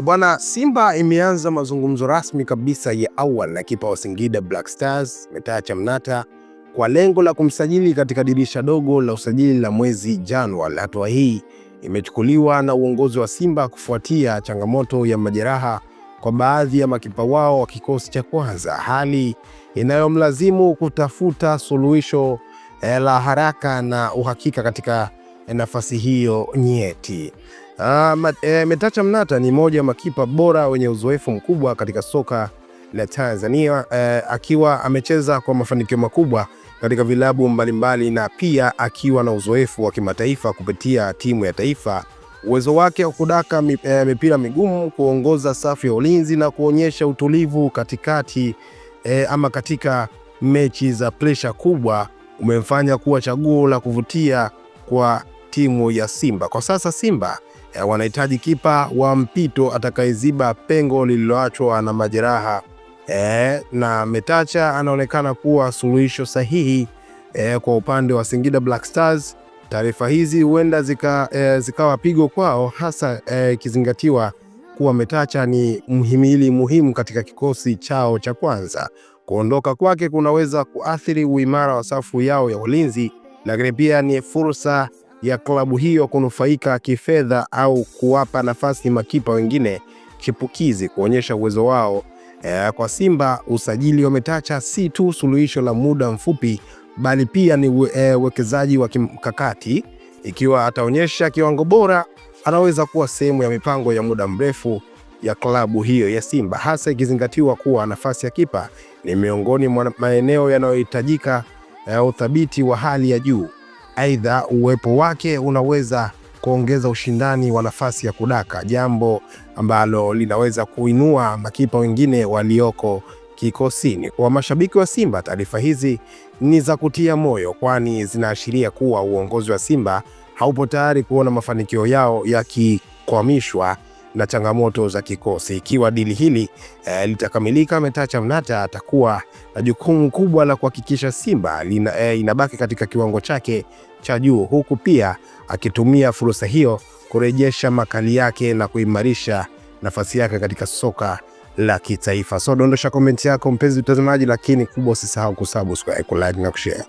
Bwana, Simba imeanza mazungumzo rasmi kabisa ya awali na kipa wa Singida Black Stars Metacha Mnata kwa lengo la kumsajili katika dirisha dogo la usajili la mwezi Januari. Hatua hii imechukuliwa na uongozi wa Simba kufuatia changamoto ya majeraha kwa baadhi ya makipa wao wa kikosi cha kwanza, hali inayomlazimu kutafuta suluhisho la haraka na uhakika katika nafasi hiyo nyeti. Metacha Mnata ni mmoja wa makipa bora wenye uzoefu mkubwa katika soka la Tanzania, akiwa amecheza kwa mafanikio makubwa katika vilabu mbalimbali na pia akiwa na uzoefu wa kimataifa kupitia timu ya taifa. Uwezo wake wa kudaka mipira migumu, kuongoza safu ya ulinzi na kuonyesha utulivu katika mechi za pressure kubwa umemfanya kuwa chaguo la kuvutia kwa timu ya Simba. Kwa sasa Simba wanahitaji kipa wa mpito atakayeziba pengo lililoachwa na majeraha, na Metacha anaonekana kuwa suluhisho sahihi kwa upande wa Singida Black Stars. Taarifa hizi huenda zikawa pigo kwao, hasa ikizingatiwa kuwa Metacha ni mhimili muhimu katika kikosi chao cha kwanza. Kuondoka kwake kunaweza kuathiri uimara wa safu yao ya ulinzi, lakini pia ni fursa ya klabu hiyo kunufaika kifedha au kuwapa nafasi makipa wengine chipukizi kuonyesha uwezo wao. Kwa Simba, usajili wa Metacha si tu suluhisho la muda mfupi, bali pia ni uwekezaji wa kimkakati. Ikiwa ataonyesha kiwango bora, anaweza kuwa sehemu ya mipango ya muda mrefu ya klabu hiyo ya Simba, hasa ikizingatiwa kuwa nafasi ya kipa ni miongoni mwa maeneo yanayohitajika uthabiti wa hali ya juu. Aidha, uwepo wake unaweza kuongeza ushindani wa nafasi ya kudaka, jambo ambalo linaweza kuinua makipa wengine walioko kikosini. Kwa mashabiki wa Simba, taarifa hizi ni za kutia moyo, kwani zinaashiria kuwa uongozi wa Simba haupo tayari kuona mafanikio yao yakikwamishwa na changamoto za kikosi. Ikiwa dili hili litakamilika, Metacha Mnata atakuwa na jukumu kubwa la kuhakikisha Simba inabaki katika kiwango chake cha juu, huku pia akitumia fursa hiyo kurejesha makali yake na kuimarisha nafasi yake katika soka la kitaifa. So dondosha komenti yako mpenzi mtazamaji, lakini kubwa usisahau kusubscribe, kulike na kushare.